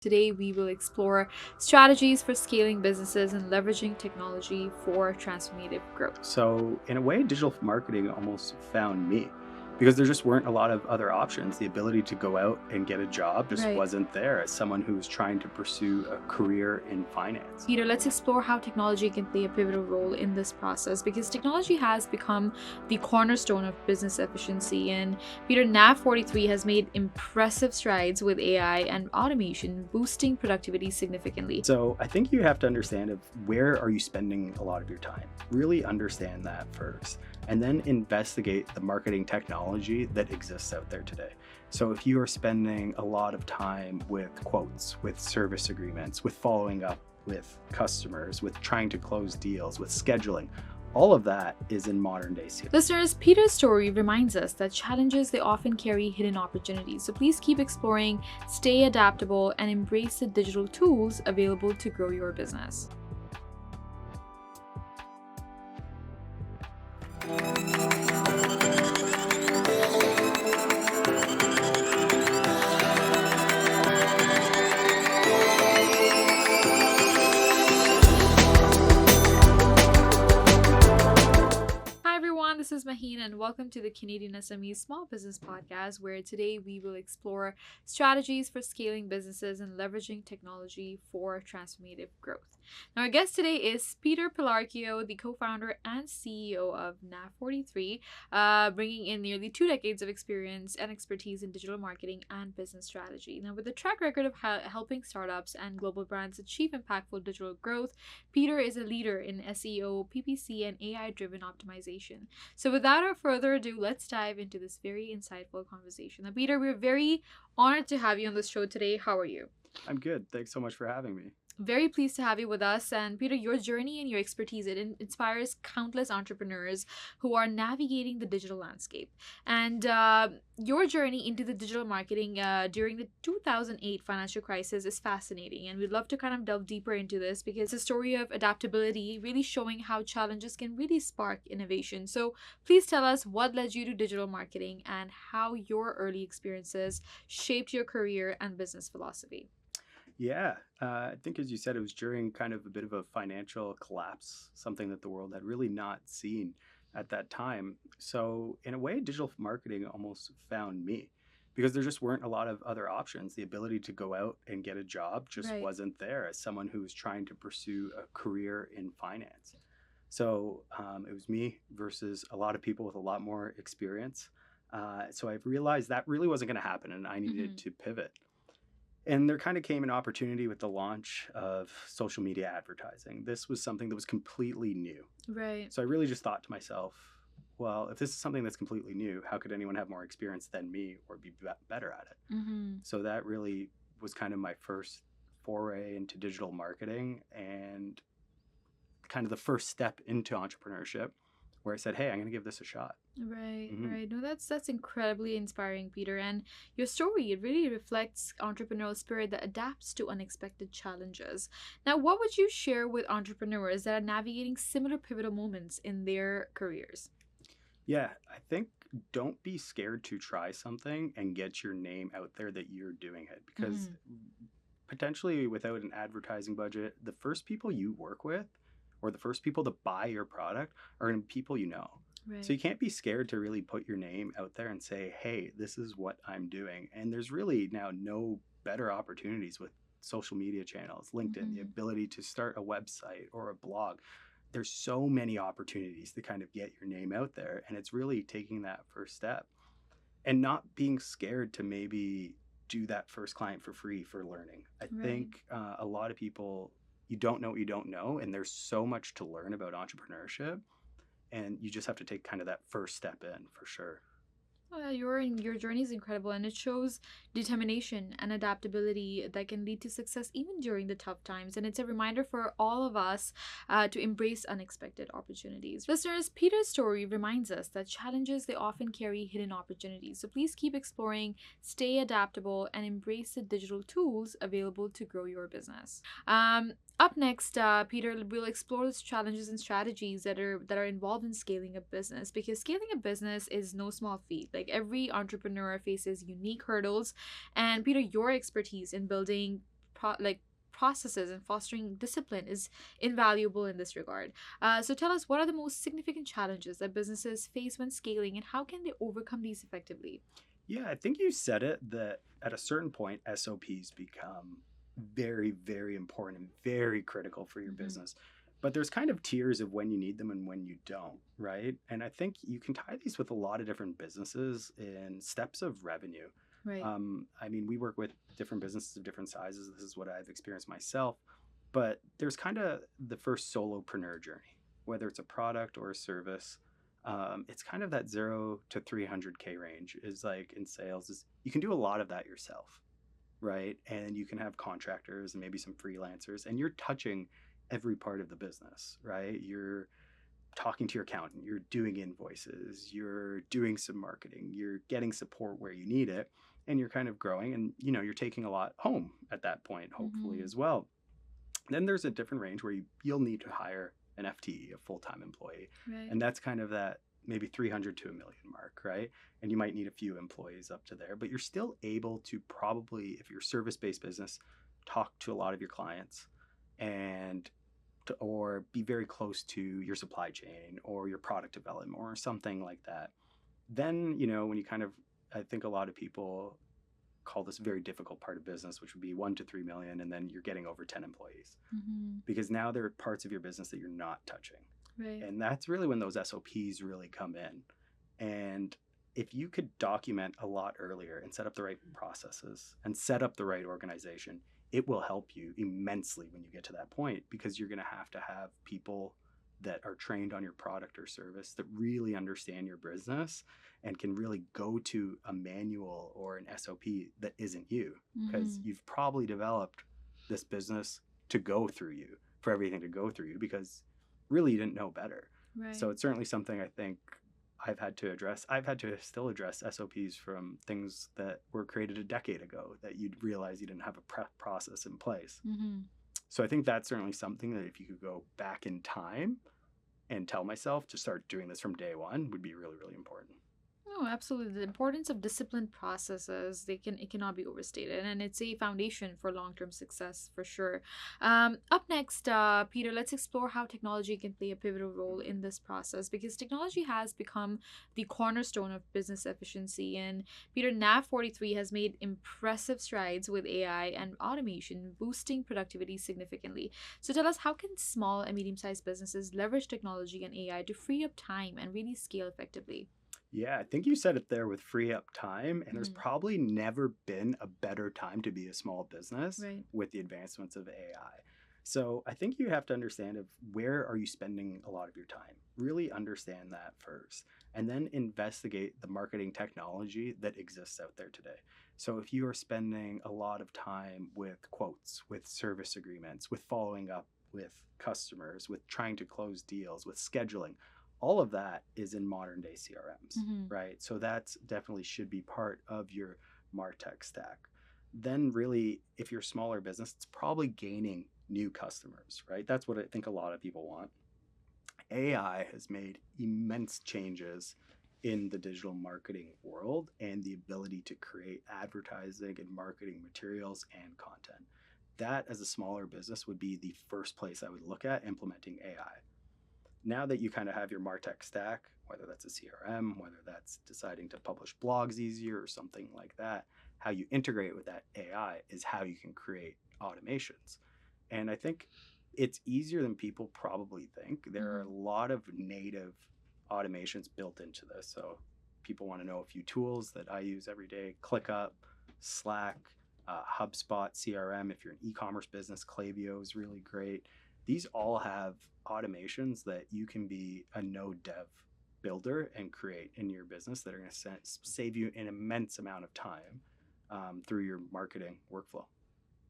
Today, we will explore strategies for scaling businesses and leveraging technology for transformative growth. So, in a way, digital marketing almost found me because there just weren't a lot of other options. The ability to go out and get a job just Right. wasn't there as someone who was trying to pursue a career in finance. Peter, let's explore how technology can play a pivotal role in this process because technology has become the cornerstone of business efficiency. And Peter, NAV43 has made impressive strides with AI and automation, boosting productivity significantly. So, I think you have to understand of where are you spending a lot of your time. Really understand that first, and then investigate the marketing technology that exists out there today. So if you are spending a lot of time with quotes, with service agreements, with following up with customers, with trying to close deals, with scheduling, all of that is in modern day sales. Listeners, Peter's story reminds us that challenges they often carry hidden opportunities. So please keep exploring, stay adaptable, and embrace the digital tools available to grow your business. Hi everyone, this is Maheen and welcome to the CanadianSME Small Business Podcast, where today we will explore strategies for scaling businesses and leveraging technology for transformative growth. Now, our guest today is Peter Palarchio, the co-founder and CEO of NAV43, bringing in nearly 2 decades of experience and expertise in digital marketing and business strategy. Now, with a track record of helping startups and global brands achieve impactful digital growth, Peter is a leader in SEO, PPC, and AI-driven optimization. So without further ado, let's dive into this very insightful conversation. Now, Peter, we're very honored to have you on this show today. How are you? I'm good. Thanks so much for having me. Very pleased to have you with us. And Peter, your journey and your expertise, it inspires countless entrepreneurs who are navigating the digital landscape. And your journey into the digital marketing during the 2008 financial crisis is fascinating. And we'd love to kind of delve deeper into this because it's a story of adaptability, really showing how challenges can really spark innovation. So please tell us what led you to digital marketing and how your early experiences shaped your career and business philosophy. Yeah, I think as you said, it was during kind of a bit of a financial collapse, something that the world had really not seen at that time. So, in a way, digital marketing almost found me because there just weren't a lot of other options. The ability to go out and get a job just Right. wasn't there as someone who was trying to pursue a career in finance. So, it was me versus a lot of people with a lot more experience. So, I've realized that really wasn't going to happen and I needed Mhm. to pivot. And there kind of came an opportunity with the launch of social media advertising. This was something that was completely new. Right. So I really just thought to myself, well, if this is something that's completely new, how could anyone have more experience than me or be better at it? Mm-hmm. So that really was kind of my first foray into digital marketing and kind of the first step into entrepreneurship where I said, hey, I'm going to give this a shot. Right, Mhm. right. No, that's incredibly inspiring, Peter. And your story, it really reflects entrepreneurial spirit that adapts to unexpected challenges. Now, what would you share with entrepreneurs that are navigating similar pivotal moments in their careers? Yeah, I think don't be scared to try something and get your name out there that you're doing it because Mm-hmm. potentially without an advertising budget, the first people you work with or the first people to buy your product are going to be people you know. So Right. you can't be scared to really put your name out there and say, hey, this is what I'm doing. And there's really now no better opportunities with social media channels, LinkedIn, the Mm-hmm. ability to start a website or a blog. There's so many opportunities to kind of get your name out there. And it's really taking that first step and not being scared to maybe do that first client for free for learning. I Right. think a lot of people, you don't know what you don't know. And there's so much to learn about entrepreneurship. And you just have to take kind of that first step in for sure. Oh, yeah, your journey is incredible, and it shows determination and adaptability that can lead to success even during the tough times. And it's a reminder for all of us to embrace unexpected opportunities. Listeners, Peter's story reminds us that challenges they often carry hidden opportunities. So please keep exploring, stay adaptable, and embrace the digital tools available to grow your business. Up next, Peter will explore the challenges and strategies that are involved in scaling a business because scaling a business is no small feat. Like every entrepreneur faces unique hurdles, and Peter, your expertise in building processes and fostering discipline is invaluable in this regard. So tell us, what are the most significant challenges that businesses face when scaling, and how can they overcome these effectively? Yeah, I think you said it that at a certain point, SOPs become very, very important and very critical for your Hmm. business. But there's kind of tiers of when you need them and when you don't, right? And I think you can tie these with a lot of different businesses in steps of revenue. Right. I mean, we work with different businesses of different sizes. This is what I've experienced myself. But there's kind of the first solopreneur journey, whether it's a product or a service. It's kind of that 0 to 300K range is like in sales is you can do a lot of that yourself, right? And you can have contractors and maybe some freelancers, and you're touching every part of the business, right? You're talking to your accountant, you're doing invoices, you're doing some marketing, you're getting support where you need it, and you're kind of growing, and you're taking a lot home at that point, hopefully Hmm. as well. Then there's a different range where you'll need to hire an FTE, a full-time employee. Right. And that's kind of that maybe 300 to a million mark, right? And you might need a few employees up to there, but you're still able to probably, if you're a service-based business, talk to a lot of your clients and or be very close to your supply chain or your product development or something like that. Then, when you kind of, I think a lot of people call this a very difficult part of business, which would be 1 to 3 million, and then you're getting over 10 employees Hmm. because now there are parts of your business that you're not touching. Right. And that's really when those SOPs really come in. And if you could document a lot earlier and set up the right processes and set up the right organization, it will help you immensely when you get to that point, because you're going to have people that are trained on your product or service that really understand your business and can really go to a manual or an SOP that isn't you, because Hmm. you've probably developed this business to go through you, for everything to go through you, because really you didn't know better. So Right. it's certainly something I think I've had to address. I've had to still address SOPs from things that were created a decade ago that you'd realize you didn't have a prep process in place. Hmm. So I think that's certainly something that if you could go back in time and tell myself to start doing this from day one would be really, really important. No, absolutely. The importance of disciplined processes, it cannot be overstated, and it's a foundation for long-term success for sure. Up next, Peter, let's explore how technology can play a pivotal role in this process, because technology has become the cornerstone of business efficiency. And Peter, NAV43 has made impressive strides with AI and automation, boosting productivity significantly. So tell us, how can small and medium-sized businesses leverage technology and AI to free up time and really scale effectively? Yeah, I think you said it there with free up time, and there's Mhm. probably never been a better time to be a small business Right. with the advancements of AI. So I think you have to understand of where are you spending a lot of your time. Really understand that first, and then investigate the marketing technology that exists out there today. So if you are spending a lot of time with quotes, with service agreements, with following up with customers, with trying to close deals, with scheduling, all of that is in modern day CRMs, Hmm. right? So that's definitely should be part of your MarTech stack. Then, really, if you're a smaller business, it's probably gaining new customers, right? That's what I think a lot of people want. AI has made immense changes in the digital marketing world and the ability to create advertising and marketing materials and content. That, as a smaller business, would be the first place I would look at implementing AI. Now that you kind of have your MarTech stack, whether that's a CRM, whether that's deciding to publish blogs easier or something like that, how you integrate with that AI is how you can create automations. And I think it's easier than people probably think. There are a Hmm. lot of native automations built into this. So people want to know a few tools that I use every day: ClickUp, Slack, HubSpot, CRM. If you're an e-commerce business, Klaviyo is really great. These all have automations that you can be a no dev builder and create in your business that are going to save you an immense amount of time through your marketing workflow.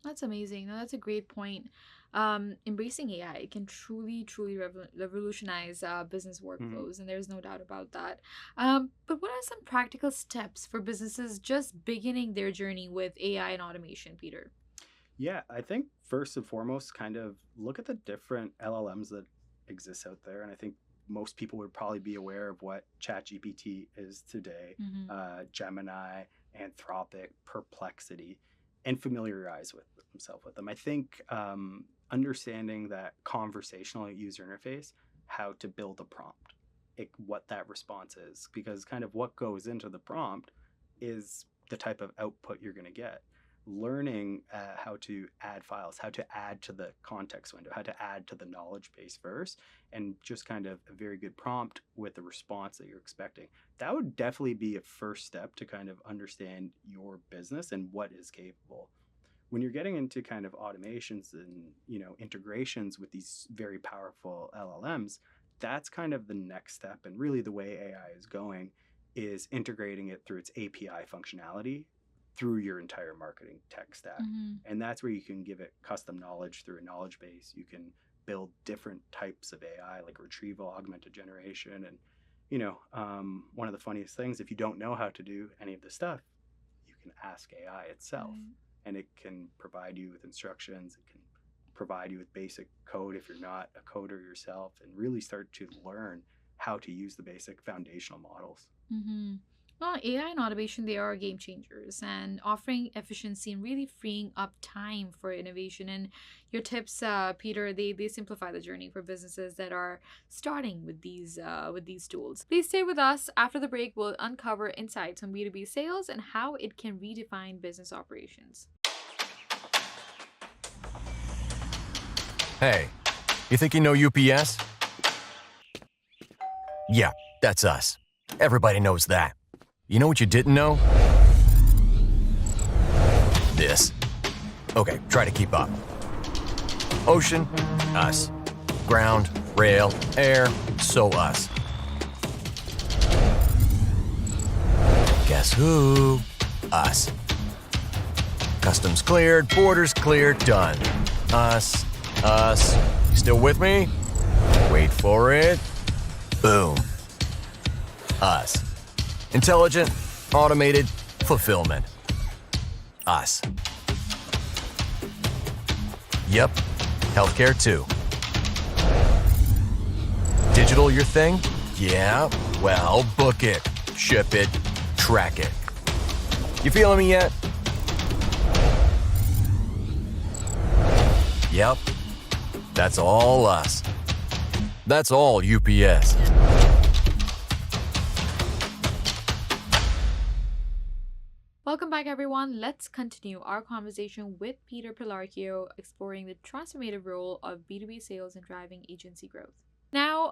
That's amazing. No, that's a great point. Embracing AI can truly revolutionize business Mm-hmm. workflows, and there's no doubt about that. But what are some practical steps for businesses just beginning their journey with AI and automation, Peter? Yeah, I think first and foremost, kind of look at the different LLMs that exist out there. And I think most people would probably be aware of what ChatGPT is today, Mm-hmm. Gemini, Anthropic, Perplexity. and familiarize himself with them. I think understanding that conversational user interface, how to build a prompt, what that response is, because kind of what goes into the prompt is the type of output you're going to get. Learning how to add files, how to add to the context window, how to add to the knowledge base first, and just kind of a very good prompt with the response that you're expecting. That would definitely be a first step to kind of understand your business and what is capable. When you're getting into kind of automations and integrations with these very powerful LLMs, that's kind of the next step. And really the way AI is going is integrating it through its API functionality through your entire marketing tech stack. And that's where you can give it custom knowledge through a knowledge base. You can build different types of AI like retrieval, augmented generation. And one of the funniest things, if you don't know how to do any of this stuff, you can ask AI itself. And it can provide you with instructions. It can provide you with basic code if you're not a coder yourself, and really start to learn how to use the basic foundational models. Well, AI and automation, they are game changers and offering efficiency and really freeing up time for innovation. And your tips, Peter, they simplify the journey for businesses that are starting with these tools. Please stay with us. After the break, we'll uncover insights on B2B sales and how it can redefine business operations. Hey, you think you know UPS? Yeah, that's us. Everybody knows that. You know what you didn't know? This. Okay, try to keep up. Ocean, us. Ground, rail, air, so us. Guess who? Us. Customs cleared, borders cleared, done. Us. You still with me? Wait for it. Boom. Us. Intelligent, automated, fulfillment. Us. Yep. Healthcare too. Digital your thing? Yeah. Well, book it, ship it, track it. You feeling me yet? Yep. That's all us. That's all UPS. Welcome back, everyone. Let's continue our conversation with Peter Palarchio, exploring the transformative role of B2B sales in driving agency growth. Now,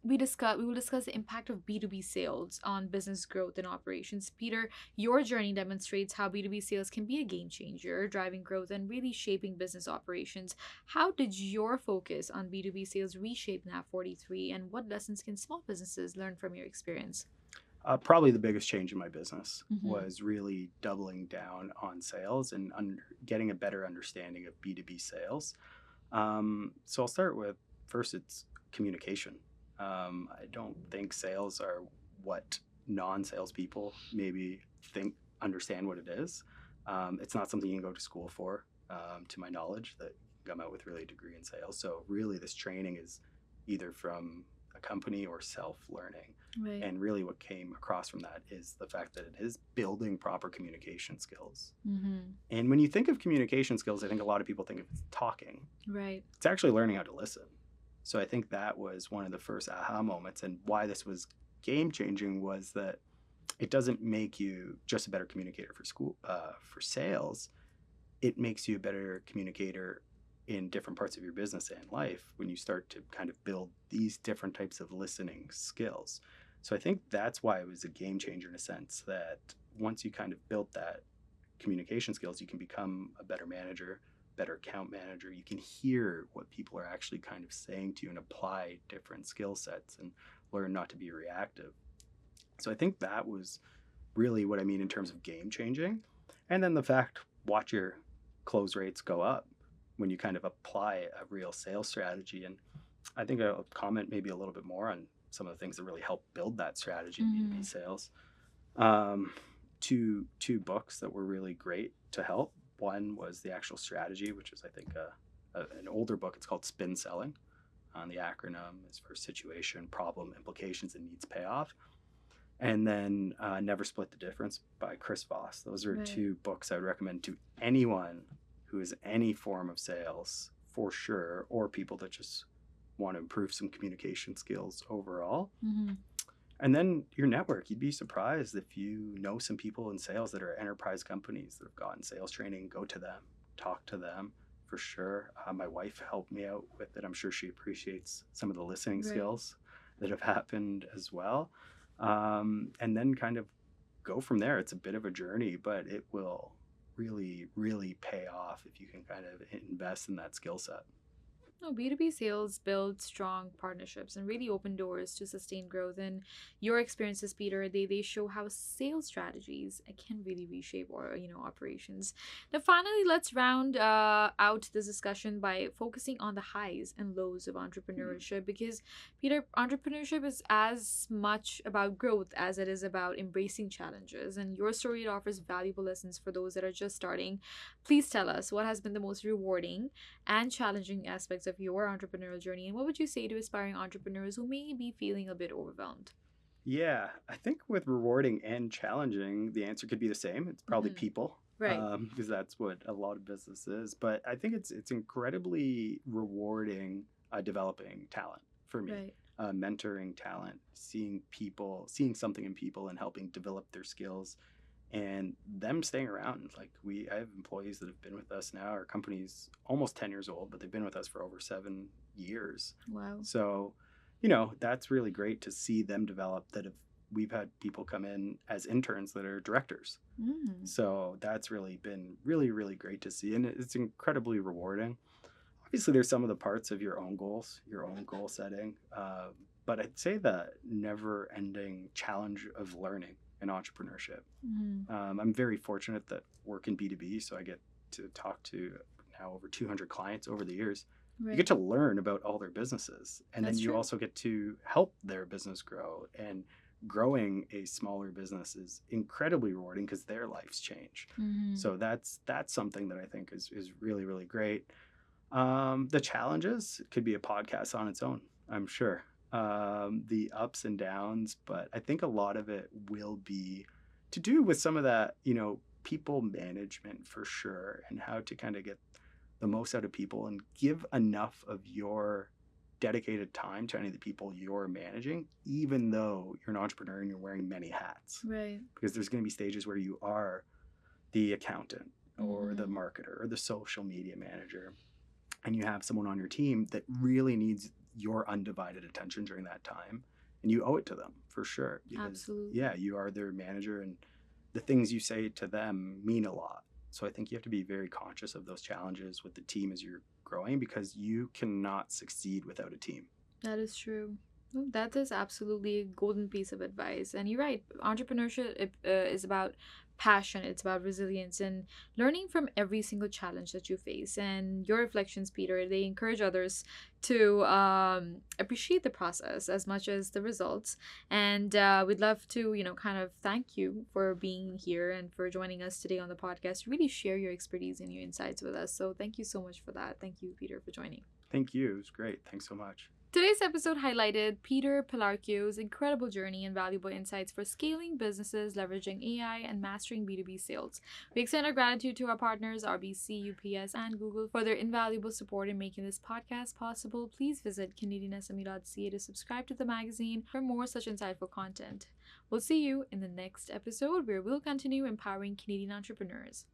we will discuss the impact of B2B sales on business growth and operations. Peter, your journey demonstrates how B2B sales can be a game changer, driving growth and really shaping business operations. How did your focus on B2B sales reshape NAV43, and what lessons can small businesses learn from your experience? Probably the biggest change in my business was really doubling down on sales and getting a better understanding of B2B sales. So I'll start with, first, it's communication. I don't think sales are what non-salespeople maybe understand what it is. It's not something you can go to school for, to my knowledge, that you come out with really a degree in sales. So really this training is either from a company or self-learning. Right. And really what came across from that is the fact that it is building proper communication skills. And when you think of communication skills, I think a lot of people think of talking. Right. It's actually learning how to listen. So I think that was one of the first aha moments, and why this was game changing was that it doesn't make you just a better communicator for sales. It makes you a better communicator in different parts of your business and life when you start to kind of build these different types of listening skills. So I think that's why it was a game changer, in a sense that once you kind of built that communication skills, you can become a better manager, better account manager. You can hear what people are actually kind of saying to you and apply different skill sets and learn not to be reactive. So I think that was really what I mean in terms of game changing. And then the fact, watch your close rates go up when you kind of apply a real sales strategy. And I think I'll comment maybe a little bit more on some of the things that really help build that strategy in B2B sales. Two books that were really great to help. One was The Actual Strategy, which is, I think, an older book. It's called Spin Selling. The acronym is for Situation, Problem, Implications, and Needs Payoff. And then Never Split the Difference by Chris Voss. Those are Right. two books I would recommend to anyone who is any form of sales for sure, or people that just want to improve some communication skills overall. Mm-hmm. And then your network. You'd be surprised if you know some people in sales that are enterprise companies that have gotten sales training. Go to them, talk to them for sure. My wife helped me out with it. I'm sure she appreciates some of the listening Right. skills that have happened as well. And then kind of go from there. It's a bit of a journey, but it will really, really pay off if you can kind of invest in that skill set. No, B2B sales build strong partnerships and really open doors to sustain growth. And your experiences, Peter, they show how sales strategies can really reshape or operations. Now, finally, let's round out this discussion by focusing on the highs and lows of entrepreneurship. Because, Peter, entrepreneurship is as much about growth as it is about embracing challenges. And your story, it offers valuable lessons for those that are just starting. Please tell us what has been the most rewarding and challenging aspects of your entrepreneurial journey, and what would you say to aspiring entrepreneurs who may be feeling a bit overwhelmed? Yeah, I think with rewarding and challenging, the answer could be the same. It's probably Mhm. people, Right. because that's what a lot of business is. But I think it's incredibly rewarding developing talent for me, Right. mentoring talent, seeing something in people, and helping develop their skills, and them staying around. Like I have employees that have been with us now. Our company's almost 10 years old, but they've been with us for over 7 years. Wow. So, that's really great to see them develop. We've had people come in as interns that are directors. Mm. So that's really been really, really great to see. And it's incredibly rewarding. Obviously, there's some of the parts of your own goals, your own goal setting. But I'd say the never ending challenge of learning in entrepreneurship. Mm. I'm very fortunate that work in B2B, so I get to talk to now over 200 clients over the years. Right. You get to learn about all their businesses, and That's then you true. also get to help their business grow. And growing a smaller business is incredibly rewarding because their lives change. Mhm. So that's something that I think is really, really great. The challenges could be a podcast on its own, I'm sure. The ups and downs, but I think a lot of it will be to do with some of that, people management for sure, and how to kind of get the most out of people and give enough of your dedicated time to any of the people you're managing, even though you're an entrepreneur and you're wearing many hats. Right. Because there's going to be stages where you are the accountant or the Mhm. marketer or the social media manager, and you have someone on your team that really needs your undivided attention during that time, and you owe it to them for sure, because Absolutely. yeah, you are their manager, and the things you say to them mean a lot. So I think you have to be very conscious of those challenges with the team as you're growing, because you cannot succeed without a team. That is true. No, that is absolutely a golden piece of advice. And you're right. Entrepreneurship is about passion, it's about resilience and learning from every single challenge that you face. And your reflections, Peter, they encourage others to appreciate the process as much as the results. And we'd love to, kind of thank you for being here and for joining us today on the podcast, really share your expertise and your insights with us. So thank you so much for that. Thank you, Peter, for joining. Thank you. It was great. Thanks so much. Today's episode highlighted Peter Palarchio's incredible journey and valuable insights for scaling businesses, leveraging AI, and mastering B2B sales. We extend our gratitude to our partners, RBC, UPS, and Google, for their invaluable support in making this podcast possible. Please visit CanadianSME.ca to subscribe to the magazine for more such insightful content. We'll see you in the next episode, where we'll continue empowering Canadian entrepreneurs.